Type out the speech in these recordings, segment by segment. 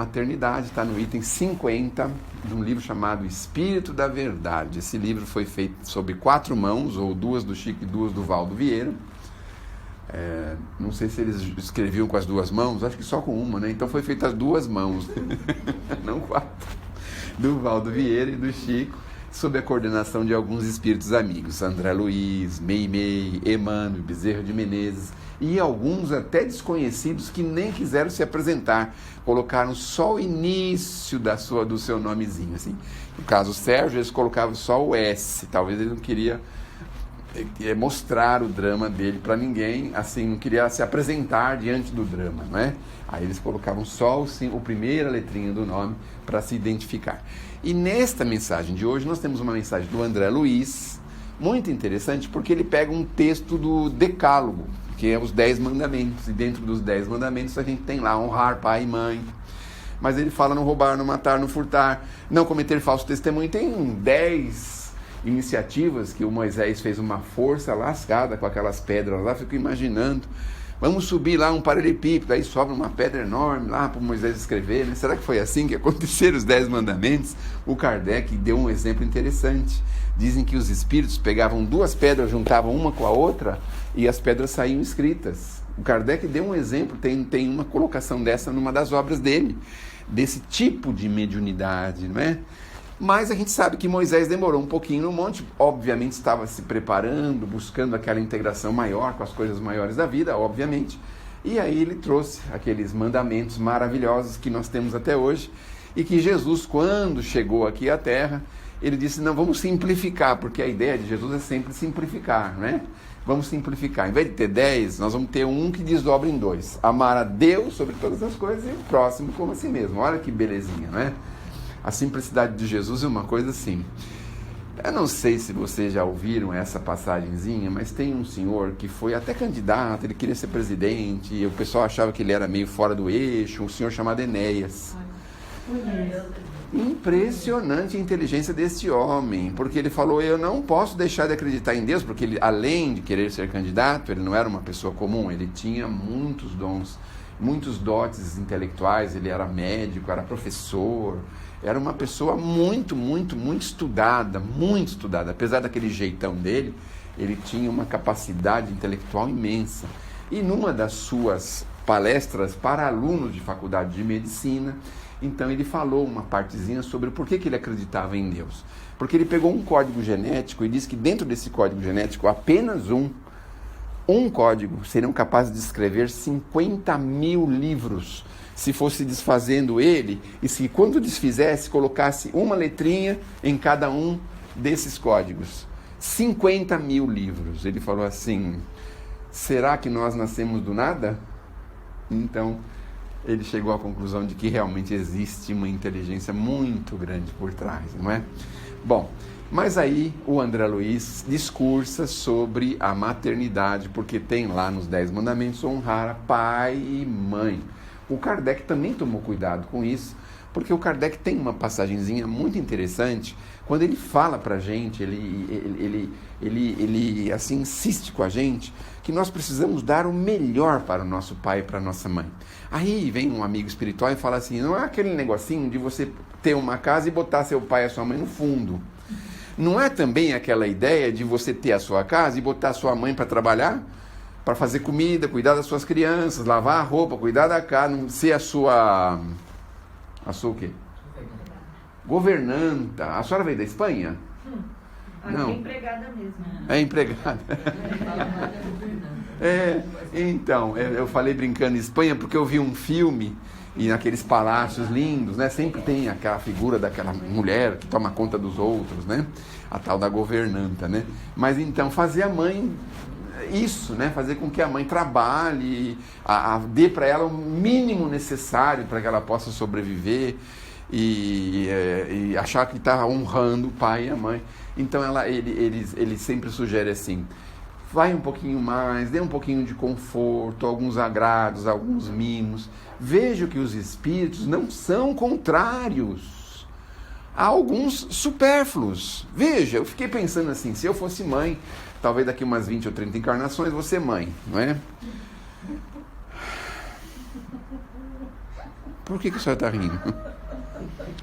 maternidade, está no item 50 de um livro chamado Espírito da Verdade. Esse livro foi feito sob 4 mãos, ou 2 do Chico e 2 do Valdo Vieira. Não sei se eles escreviam com as 2 mãos, acho que só com uma, né? Então foi feito as 2 mãos, não 4, do Valdo Vieira e do Chico, sob a coordenação de alguns espíritos amigos, André Luiz, Meimei, Emmanuel, Bezerra de Menezes, e alguns até desconhecidos que nem quiseram se apresentar, colocaram só o início do seu nomezinho, assim. No caso, o Sérgio, eles colocavam só o S, talvez ele não queria mostrar o drama dele para ninguém, assim, não queria se apresentar diante do drama, não é? Aí eles colocavam só a primeira letrinha do nome para se identificar. E nesta mensagem de hoje nós temos uma mensagem do André Luiz, muito interessante, porque ele pega um texto do Decálogo, que é os 10 mandamentos, e dentro dos 10 mandamentos a gente tem lá honrar pai e mãe, mas ele fala não roubar, não matar, não furtar, não cometer falso testemunho. Tem 10 iniciativas que o Moisés fez uma força lascada com aquelas pedras lá, fico imaginando, vamos subir lá um paralelepípedo, aí sobe uma pedra enorme lá para o Moisés escrever, né? Será que foi assim que aconteceram os 10 mandamentos? O Kardec deu um exemplo interessante. Dizem que os espíritos pegavam 2 pedras, juntavam uma com a outra e as pedras saíam escritas. O Kardec deu um exemplo, tem uma colocação dessa numa das obras dele, desse tipo de mediunidade, não é? Mas a gente sabe que Moisés demorou um pouquinho no monte, obviamente estava se preparando, buscando aquela integração maior com as coisas maiores da vida, obviamente. E aí ele trouxe aqueles mandamentos maravilhosos que nós temos até hoje, e que Jesus, quando chegou aqui à Terra, ele disse, não, vamos simplificar, porque a ideia de Jesus é sempre simplificar, né? Vamos simplificar. Em vez de ter 10, nós vamos ter um que desdobra em 2. Amar a Deus sobre todas as coisas e o próximo como a si mesmo. Olha que belezinha, né? A simplicidade de Jesus é uma coisa assim. Eu não sei se vocês já ouviram essa passagenzinha, mas tem um senhor que foi até candidato, ele queria ser presidente, e o pessoal achava que ele era meio fora do eixo, um senhor chamado Enéas. Impressionante a inteligência desse homem, porque ele falou, eu não posso deixar de acreditar em Deus, porque ele, além de querer ser candidato, ele não era uma pessoa comum, ele tinha muitos dons, muitos dotes intelectuais, ele era médico, era professor, era uma pessoa muito estudada, apesar daquele jeitão dele, ele tinha uma capacidade intelectual imensa. E numa das suas palestras para alunos de faculdade de medicina, então ele falou uma partezinha sobre por que ele acreditava em Deus. Porque ele pegou um código genético e disse que dentro desse código genético, apenas um código seriam capazes de escrever 50 mil livros, se fosse desfazendo ele, e se quando desfizesse, colocasse uma letrinha em cada um desses códigos. 50 mil livros. Ele falou assim, será que nós nascemos do nada? Então, ele chegou à conclusão de que realmente existe uma inteligência muito grande por trás, não é? Bom, mas aí o André Luiz discursa sobre a maternidade, porque tem lá nos 10 mandamentos honrar a pai e mãe. O Kardec também tomou cuidado com isso, porque o Kardec tem uma passagenzinha muito interessante, quando ele fala para a gente, ele assim, insiste com a gente, que nós precisamos dar o melhor para o nosso pai e para a nossa mãe. Aí vem um amigo espiritual e fala assim, não é aquele negocinho de você ter uma casa e botar seu pai e a sua mãe no fundo. Não é também aquela ideia de você ter a sua casa e botar a sua mãe para trabalhar? Para fazer comida, cuidar das suas crianças, lavar a roupa, cuidar da casa, não ser a sua o quê? Governanta. A senhora veio da Espanha? Não. É empregada mesmo. É empregada. Então, eu falei brincando em Espanha porque eu vi um filme e naqueles palácios lindos, né? Sempre tem aquela figura daquela mulher que toma conta dos outros, né? A tal da governanta, né? Mas então, fazer a mãe isso, né? Fazer com que a mãe trabalhe, dê para ela o mínimo necessário para que ela possa sobreviver e achar que está honrando o pai e a mãe. Então ele sempre sugere assim, vai um pouquinho mais, dê um pouquinho de conforto, alguns agrados, alguns mimos. Veja que os espíritos não são contrários a alguns supérfluos. Veja, eu fiquei pensando assim, se eu fosse mãe, talvez daqui umas 20 ou 30 encarnações você mãe, não é? Por que a senhora está rindo?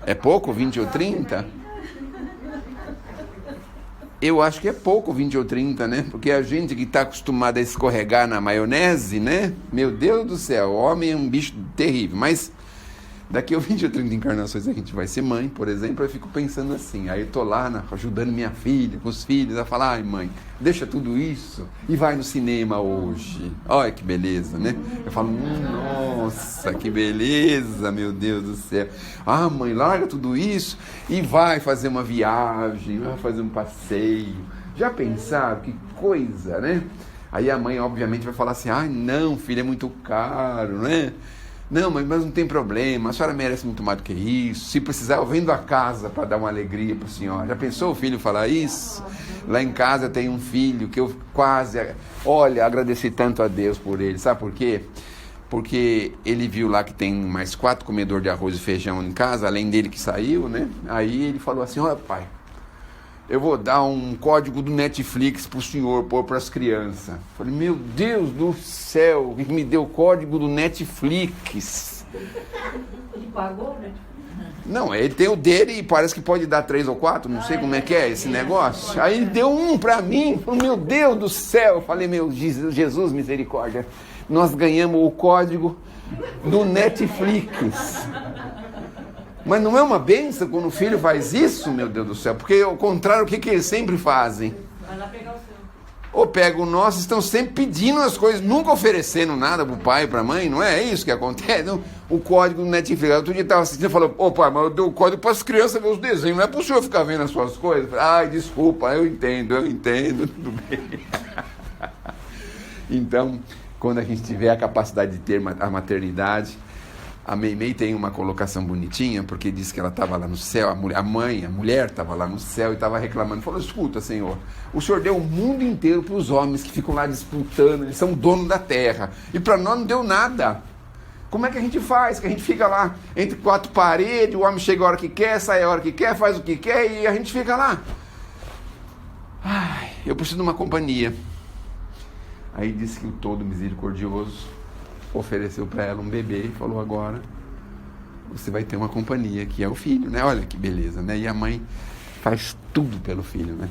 É pouco, 20 ou 30? Eu acho que é pouco 20 ou 30, né? Porque a gente que está acostumada a escorregar na maionese, né? Meu Deus do céu, o homem é um bicho terrível. Mas daqui a 20 ou 30 encarnações a gente vai ser mãe, por exemplo. Eu fico pensando assim, aí eu tô lá ajudando minha filha, com os filhos, a falar: ai mãe, deixa tudo isso e vai no cinema hoje. Olha que beleza, né? Eu falo: nossa, que beleza, meu Deus do céu. Ah mãe, larga tudo isso e vai fazer uma viagem, vai fazer um passeio. Já pensaram? Que coisa, né? Aí a mãe obviamente vai falar assim: ai não, filho, é muito caro, né? Não, mas não tem problema, a senhora merece muito mais do que isso. Se precisar, eu vendo a casa para dar uma alegria para a senhora. Já pensou o filho falar isso? Lá em casa tem um filho que eu quase, olha, agradeci tanto a Deus por ele. Sabe por quê? Porque ele viu lá que tem mais 4 comedores de arroz e feijão em casa, além dele que saiu, né? Aí ele falou assim: olha pai, eu vou dar um código do Netflix para o senhor pôr para as crianças. Falei: meu Deus do céu, me deu o código do Netflix. Ele pagou, né? Não, ele tem o dele e parece que pode dar 3 ou 4, não sei como é que é esse negócio. Aí ele deu um para mim, falei: meu Deus do céu. Eu falei: meu Jesus, misericórdia, nós ganhamos o código do Netflix. Mas não é uma bênção quando o filho faz isso, meu Deus do céu? Porque ao contrário, o que eles sempre fazem? Vai lá pegar o seu. Ou pegam o nosso, estão sempre pedindo as coisas, nunca oferecendo nada para o pai e para a mãe, não é isso que acontece? Não, o código do Netflix. Outro dia estava assistindo e falou: ô pai, mas eu dei o código para as crianças ver os desenhos, não é para o senhor ficar vendo as suas coisas? Ai, desculpa, eu entendo, tudo bem. Então, quando a gente tiver a capacidade de ter a maternidade, a Meimei tem uma colocação bonitinha, porque diz que ela estava lá no céu, a mulher estava lá no céu e estava reclamando. Falou: escuta, Senhor, o Senhor deu o mundo inteiro para os homens que ficam lá disputando, eles são donos da terra, e para nós não deu nada. Como é que a gente faz? Que a gente fica lá entre 4 paredes, o homem chega a hora que quer, sai a hora que quer, faz o que quer e a gente fica lá. Ai, eu preciso de uma companhia. Aí disse que o Todo Misericordioso ofereceu para ela um bebê e falou: agora você vai ter uma companhia, que é o filho, né? Olha que beleza, né? E a mãe faz tudo pelo filho, né?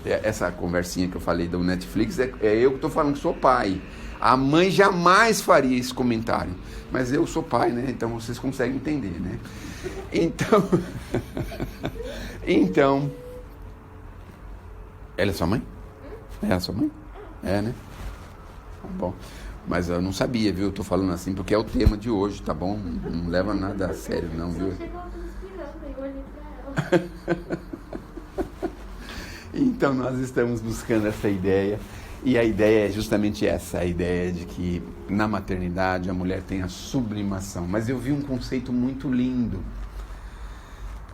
Essa conversinha que eu falei do Netflix é eu que estou falando que sou pai. A mãe jamais faria esse comentário, mas eu sou pai, né? Então vocês conseguem entender, né? Então, ela é sua mãe? É a sua mãe? É, né? Tá bom. Mas eu não sabia, viu? Eu tô falando assim porque é o tema de hoje, tá bom? Não leva nada a sério, não, viu? Então nós estamos buscando essa ideia, e a ideia é justamente essa, a ideia de que na maternidade a mulher tem a sublimação. Mas eu vi um conceito muito lindo,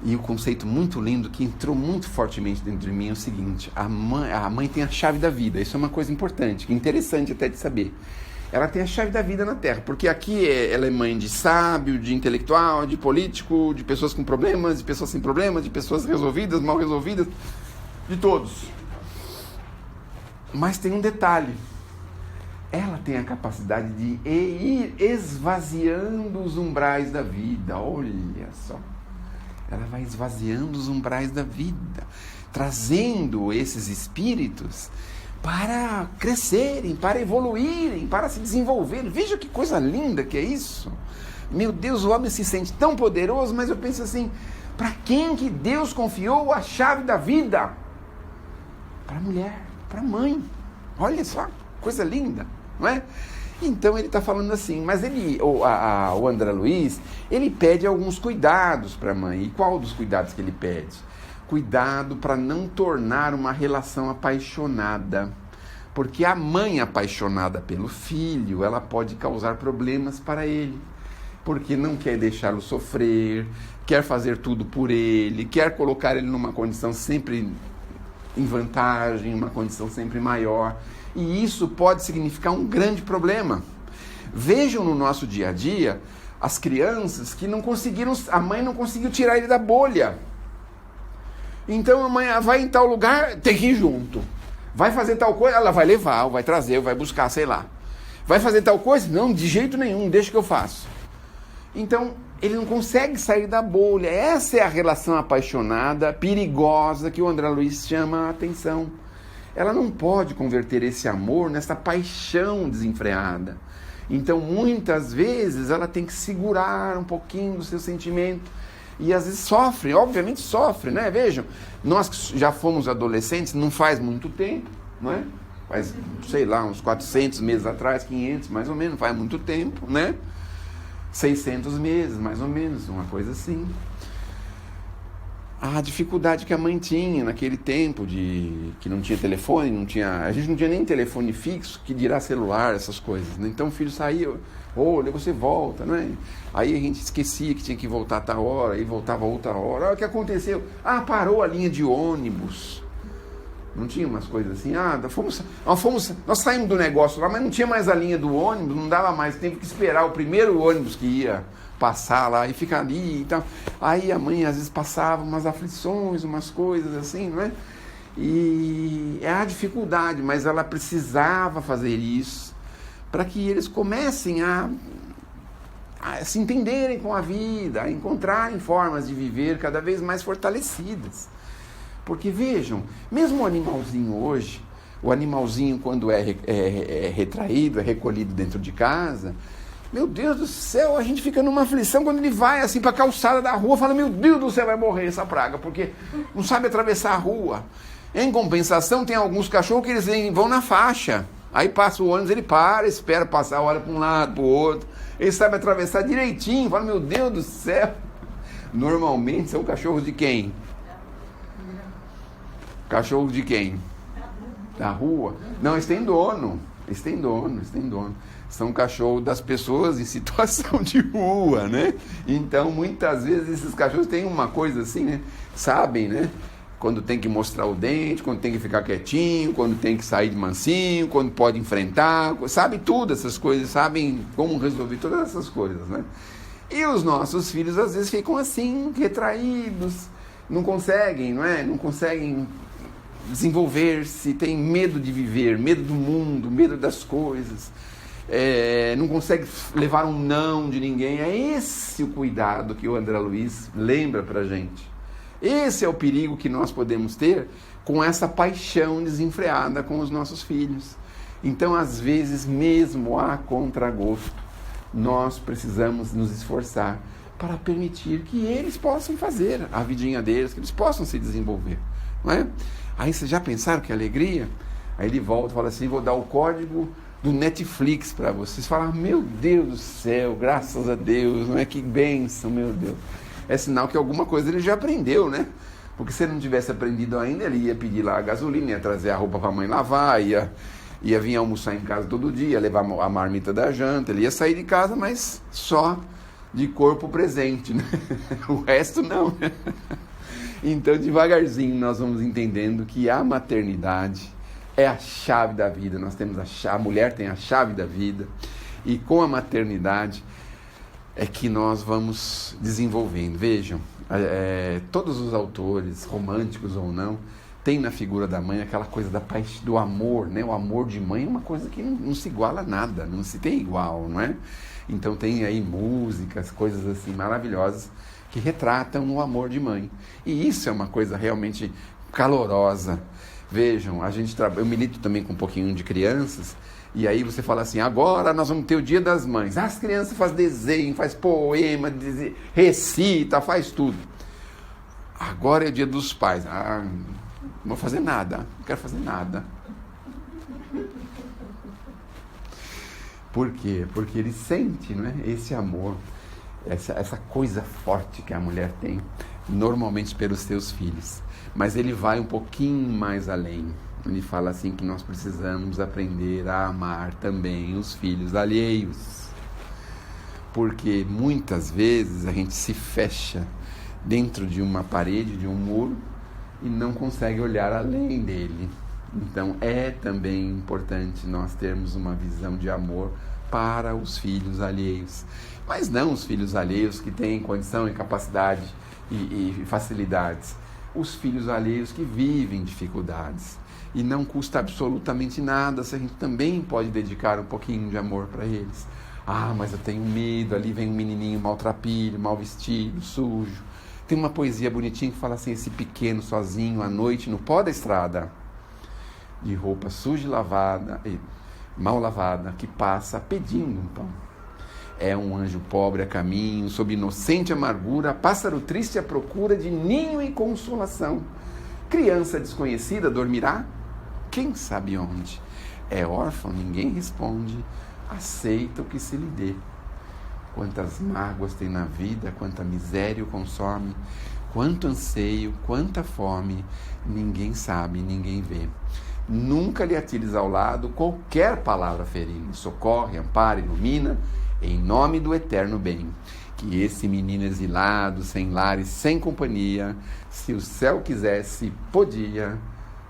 e o conceito muito lindo que entrou muito fortemente dentro de mim é o seguinte: a mãe tem a chave da vida. Isso é uma coisa importante, interessante até de saber. Ela tem a chave da vida na Terra, porque aqui ela é mãe de sábio, de intelectual, de político, de pessoas com problemas, de pessoas sem problemas, de pessoas resolvidas, mal resolvidas, de todos. Mas tem um detalhe: ela tem a capacidade de ir esvaziando os umbrais da vida. Olha só, ela vai esvaziando os umbrais da vida, trazendo esses espíritos para crescerem, para evoluírem, para se desenvolverem. Veja que coisa linda que é isso. Meu Deus, o homem se sente tão poderoso, mas eu penso assim: para quem que Deus confiou a chave da vida? Para a mulher, para a mãe. Olha só, coisa linda, não é? Então ele está falando assim, mas o André Luiz, ele pede alguns cuidados para a mãe. E qual dos cuidados que ele pede? Cuidado para não tornar uma relação apaixonada, porque a mãe apaixonada pelo filho, ela pode causar problemas para ele, porque não quer deixá-lo sofrer, quer fazer tudo por ele, quer colocar ele numa condição sempre em vantagem, uma condição sempre maior, e isso pode significar um grande problema. Vejam no nosso dia a dia as crianças que a mãe não conseguiu tirar ele da bolha. Então a mãe vai em tal lugar, tem que ir junto. Vai fazer tal coisa, ela vai levar, ou vai trazer, ou vai buscar, sei lá. Vai fazer tal coisa? Não, de jeito nenhum, deixa que eu faço. Então, ele não consegue sair da bolha. Essa é a relação apaixonada, perigosa, que o André Luiz chama a atenção. Ela não pode converter esse amor nessa paixão desenfreada. Então, muitas vezes, ela tem que segurar um pouquinho do seu sentimento. E às vezes sofre, obviamente sofre, né? Vejam, nós que já fomos adolescentes, não faz muito tempo, não é? Faz, sei lá, uns 400 meses atrás, 500 mais ou menos, faz muito tempo, né? 600 meses, mais ou menos, uma coisa assim. A dificuldade que a mãe tinha naquele tempo, que não tinha telefone, a gente não tinha nem telefone fixo, que dirá celular, essas coisas, né? Então o filho saía, olha, você volta, não é? Aí a gente esquecia que tinha que voltar a tal hora, aí voltava outra hora. Olha o que aconteceu. Parou a linha de ônibus. Não tinha umas coisas assim, nós saímos do negócio lá, mas não tinha mais a linha do ônibus, não dava mais, teve que esperar o primeiro ônibus que ia passar lá e ficar ali e tal. Aí a mãe às vezes passava umas aflições, umas coisas assim, não é? E é a dificuldade, mas ela precisava fazer isso para que eles comecem a se entenderem com a vida, a encontrarem formas de viver cada vez mais fortalecidas. Porque vejam, mesmo o animalzinho hoje, o animalzinho quando é retraído, é recolhido dentro de casa, meu Deus do céu, a gente fica numa aflição quando ele vai assim para a calçada da rua, fala, meu Deus do céu, vai morrer essa praga, porque não sabe atravessar a rua. Em compensação, tem alguns cachorros que eles vão na faixa, aí passa o ônibus, ele para, espera passar, olha para um lado, para o outro, ele sabe atravessar direitinho, fala, meu Deus do céu. Normalmente são cachorros de quem? Cachorro de quem? Da rua? Não, eles têm dono. São cachorros das pessoas em situação de rua, né? Então, muitas vezes, esses cachorros têm uma coisa assim, né? Sabem, né? Quando tem que mostrar o dente, quando tem que ficar quietinho, quando tem que sair de mansinho, quando pode enfrentar, sabem tudo essas coisas, sabem como resolver todas essas coisas, né? E os nossos filhos, às vezes, ficam assim, retraídos, não conseguem, não é? Não conseguem desenvolver-se, tem medo de viver, medo do mundo, medo das coisas, não consegue levar um não de ninguém. É esse o cuidado que o André Luiz lembra pra gente. Esse é o perigo que nós podemos ter com essa paixão desenfreada com os nossos filhos. Então, às vezes, mesmo a contragosto, nós precisamos nos esforçar para permitir que eles possam fazer a vidinha deles, que eles possam se desenvolver, não é? Aí vocês já pensaram que alegria? Aí ele volta e fala assim, vou dar o código do Netflix para vocês. Falam, meu Deus do céu, graças a Deus, não é? Que bênção, meu Deus. É sinal que alguma coisa ele já aprendeu, né? Porque se ele não tivesse aprendido ainda, ele ia pedir lá a gasolina, ia trazer a roupa para a mãe lavar, ia vir almoçar em casa todo dia, levar a marmita da janta, ele ia sair de casa, mas só de corpo presente, né? O resto não, né? Então, devagarzinho, nós vamos entendendo que a maternidade é a chave da vida. Nós temos a mulher tem a chave da vida, e com a maternidade é que nós vamos desenvolvendo. Vejam, todos os autores, românticos ou não, têm na figura da mãe aquela coisa do amor, né? O amor de mãe é uma coisa que não se iguala a nada, não se tem igual, não é? Então tem aí músicas, coisas assim maravilhosas que retratam o amor de mãe. E isso é uma coisa realmente calorosa. Vejam, eu milito também com um pouquinho de crianças, e aí você fala assim, agora nós vamos ter o Dia das Mães. As crianças fazem desenho, faz poema, recita, faz tudo. Agora é o Dia dos Pais. Não vou fazer nada, não quero fazer nada. Por quê? Porque ele sente, não é? Esse amor, essa coisa forte que a mulher tem, normalmente pelos seus filhos. Mas ele vai um pouquinho mais além. Ele fala assim que nós precisamos aprender a amar também os filhos alheios. Porque muitas vezes a gente se fecha dentro de uma parede, de um muro, e não consegue olhar além dele. Então é também importante nós termos uma visão de amor para os filhos alheios. Mas não os filhos alheios que têm condição e capacidade e facilidades. Os filhos alheios que vivem dificuldades. E não custa absolutamente nada se a gente também pode dedicar um pouquinho de amor para eles. Ah, mas eu tenho medo, ali vem um menininho maltrapilho, mal vestido, sujo. Tem uma poesia bonitinha que fala assim, esse pequeno sozinho à noite no pó da estrada, de roupa suja e lavada, e mal lavada, que passa pedindo um pão. É um anjo pobre a caminho, sob inocente amargura, pássaro triste à procura de ninho e consolação. Criança desconhecida dormirá? Quem sabe onde? É órfão, ninguém responde, aceita o que se lhe dê. Quantas mágoas tem na vida, quanta miséria o consome, quanto anseio, quanta fome, ninguém sabe, ninguém vê. Nunca lhe atires ao lado qualquer palavra ferina, socorre, ampara, ilumina, em nome do eterno bem. Que esse menino exilado, sem lar e sem companhia, se o céu quisesse, podia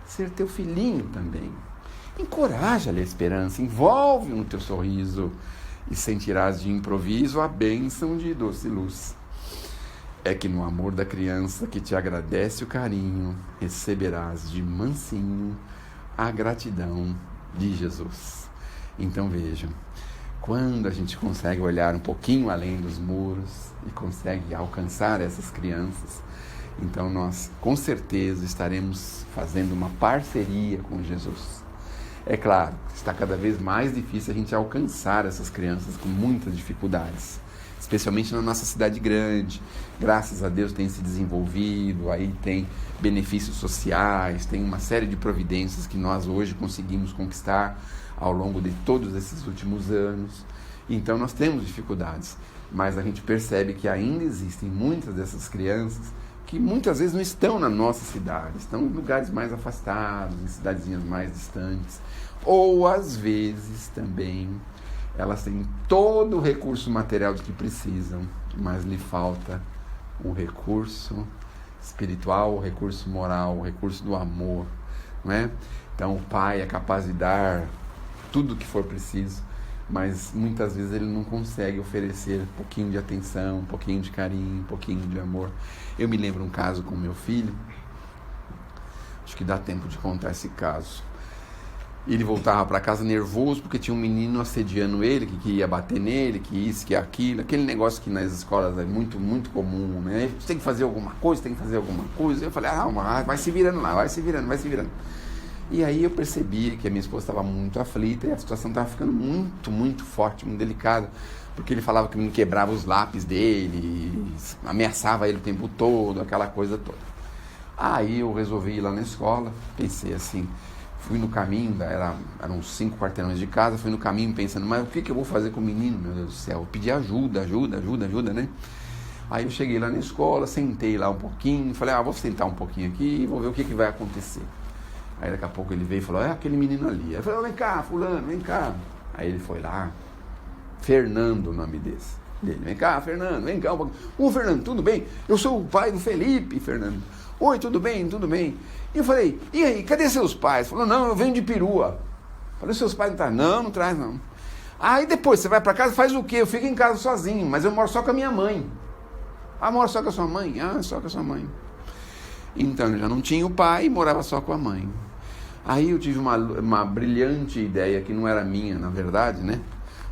ser teu filhinho também. Encoraja-lhe a esperança, envolve-o no teu sorriso e sentirás de improviso a bênção de doce luz. É que no amor da criança que te agradece o carinho, receberás de mansinho a gratidão de Jesus. Então vejam, quando a gente consegue olhar um pouquinho além dos muros e consegue alcançar essas crianças, então nós com certeza estaremos fazendo uma parceria com Jesus. É claro, está cada vez mais difícil a gente alcançar essas crianças com muitas dificuldades, especialmente na nossa cidade grande. Graças a Deus tem se desenvolvido, aí tem benefícios sociais, tem uma série de providências que nós hoje conseguimos conquistar ao longo de todos esses últimos anos. Então nós temos dificuldades, mas a gente percebe que ainda existem muitas dessas crianças que muitas vezes não estão na nossa cidade, estão em lugares mais afastados, em cidadezinhas mais distantes, ou às vezes também elas têm todo o recurso material de que precisam, mas lhe falta o recurso espiritual, o recurso moral, o recurso do amor, não é? Então o pai é capaz de dar tudo o que for preciso, mas muitas vezes ele não consegue oferecer um pouquinho de atenção, um pouquinho de carinho, um pouquinho de amor. Eu me lembro um caso com meu filho, acho que dá tempo de contar esse caso. Ele voltava para casa nervoso porque tinha um menino assediando ele, que queria bater nele, que isso, que aquilo, aquele negócio que nas escolas é muito, muito comum, né? Você tem que fazer alguma coisa, tem que fazer alguma coisa. Eu falei, vai se virando lá, vai se virando, vai se virando. E aí eu percebi que a minha esposa estava muito aflita e a situação estava ficando muito, muito forte, muito delicada, porque ele falava que me quebrava os lápis dele, ameaçava ele o tempo todo, aquela coisa toda. Aí eu resolvi ir lá na escola, pensei assim, fui no caminho, eram 5 quarteirões de casa, fui no caminho pensando, mas o que eu vou fazer com o menino, meu Deus do céu? Eu pedi ajuda, né? Aí eu cheguei lá na escola, sentei lá um pouquinho, falei, vou sentar um pouquinho aqui e vou ver o que vai acontecer. Aí daqui a pouco ele veio e falou, é aquele menino ali. Aí eu falei, vem cá, fulano, vem cá. Aí ele foi lá, Fernando o nome dele. Vem cá, Fernando, vem cá. Fernando, tudo bem? Eu sou o pai do Felipe, Fernando. Oi, tudo bem, tudo bem. E eu falei, e aí, cadê seus pais? Falou, não, eu venho de perua. Falei, seus pais não trazem? Não traz não. Aí depois, você vai pra casa, faz o quê? Eu fico em casa sozinho, mas eu moro só com a minha mãe. Mora só com a sua mãe? Só com a sua mãe. Então, eu já não tinha o pai e morava só com a mãe. Aí eu tive uma brilhante ideia, que não era minha, na verdade, né?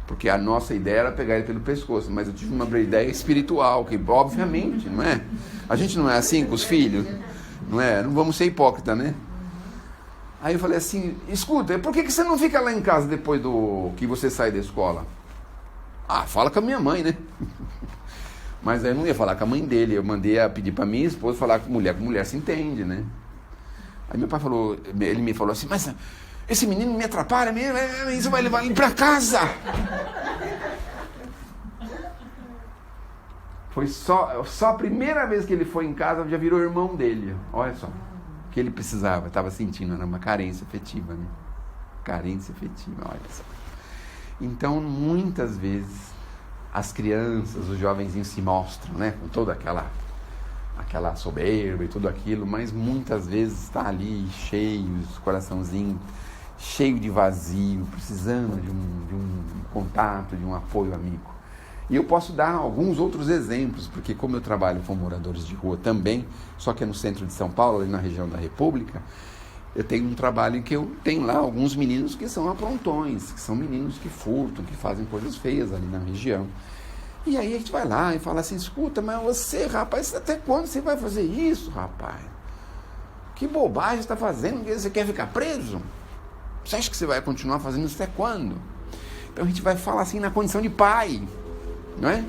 Porque a nossa ideia era pegar ele pelo pescoço, mas eu tive uma ideia espiritual, que obviamente, não é? A gente não é assim com os filhos, não é? Não vamos ser hipócritas, né? Aí eu falei assim, escuta, por que você não fica lá em casa depois do que você sai da escola? Fala com a minha mãe, né? Mas aí eu não ia falar com a mãe dele, eu mandei a pedir para minha esposa falar com mulher se entende, né? Aí meu pai falou, ele me falou assim, mas esse menino me atrapalha mesmo, isso vai levar ele para casa. Foi só a primeira vez que ele foi em casa, já virou irmão dele, olha só, o que ele precisava, estava sentindo, era uma carência afetiva, né? Carência afetiva, olha só. Então, muitas vezes, as crianças, os jovenzinhos se mostram, né? Com toda aquela soberba e tudo aquilo, mas muitas vezes está ali cheios, coraçãozinho cheio de vazio, precisando de um contato, de um apoio amigo. E eu posso dar alguns outros exemplos, porque como eu trabalho com moradores de rua também, só que é no centro de São Paulo, ali na região da República, eu tenho um trabalho em que eu tenho lá alguns meninos que são aprontões, que são meninos que furtam, que fazem coisas feias ali na região. E aí a gente vai lá e fala assim, escuta, mas você, rapaz, até quando você vai fazer isso, rapaz? Que bobagem você está fazendo? Você quer ficar preso? Você acha que você vai continuar fazendo isso até quando? Então a gente vai falar assim na condição de pai, não é?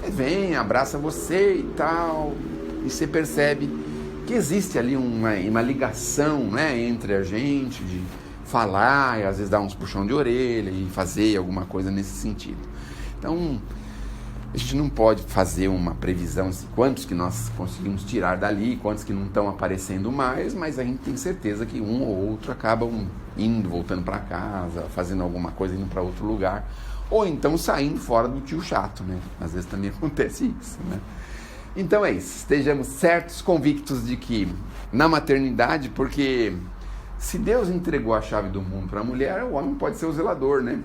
Ele vem, abraça você e tal, e você percebe que existe ali uma ligação, né, entre a gente, de falar, e às vezes dar uns puxão de orelha e fazer alguma coisa nesse sentido. Então, a gente não pode fazer uma previsão de quantos que nós conseguimos tirar dali, quantos que não estão aparecendo mais, mas a gente tem certeza que um ou outro acabam indo, voltando para casa, fazendo alguma coisa, indo para outro lugar, ou então saindo fora do tio chato, né? Às vezes também acontece isso, né? Então é isso, estejamos certos, convictos de que na maternidade, porque se Deus entregou a chave do mundo para a mulher, o homem pode ser o zelador, né?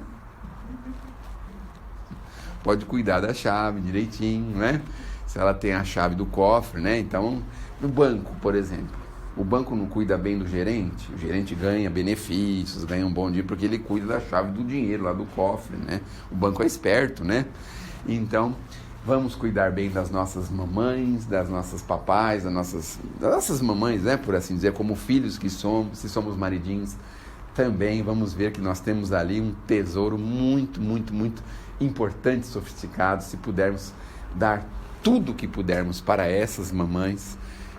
Pode cuidar da chave direitinho, né? Se ela tem a chave do cofre, né? Então, no banco, por exemplo, o banco não cuida bem do gerente, o gerente ganha benefícios, ganha um bom dia porque ele cuida da chave do dinheiro lá do cofre, né? O banco é esperto, né? Então, vamos cuidar bem das nossas mamães, das nossas papais, das nossas mamães, né? Por assim dizer, como filhos que somos, se somos maridinhos, também vamos ver que nós temos ali um tesouro muito, muito, muito importante, sofisticado. Se pudermos dar tudo o que pudermos para essas mamães,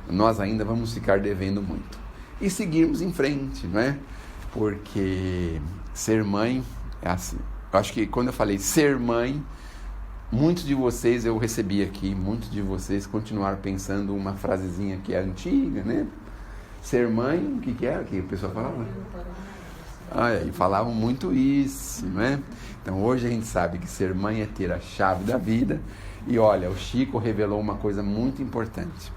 nós ainda vamos ficar devendo muito. E seguirmos em frente, não é? Porque ser mãe é assim. Eu acho que quando eu falei ser mãe, muitos de vocês eu recebi aqui, muitos de vocês continuaram pensando uma frasezinha que é antiga, né? Ser mãe, o que era que a pessoa falava? E falavam muito isso, né? Então hoje a gente sabe que ser mãe é ter a chave da vida. E olha, o Chico revelou uma coisa muito importante.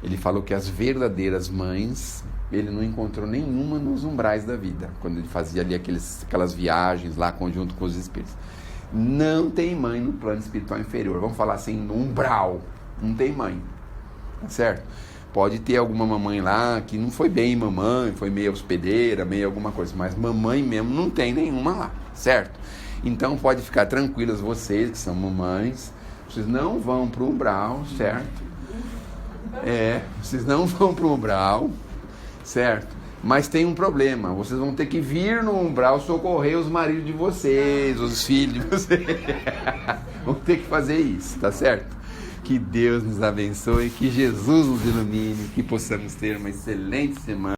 Ele falou que as verdadeiras mães, ele não encontrou nenhuma nos umbrais da vida, quando ele fazia ali aquelas viagens lá conjunto com os espíritos. Não tem mãe no plano espiritual inferior, vamos falar assim, no umbral, não tem mãe, tá certo? Pode ter alguma mamãe lá que não foi bem mamãe, foi meio hospedeira, meio alguma coisa, mas mamãe mesmo não tem nenhuma lá, certo? Então pode ficar tranquilas vocês que são mamães, vocês não vão para o umbral, certo? Vocês não vão para o umbral, certo? Mas tem um problema, vocês vão ter que vir no umbral socorrer os maridos de vocês, os filhos de vocês. Vão ter que fazer isso, tá certo? Que Deus nos abençoe, que Jesus nos ilumine, que possamos ter uma excelente semana.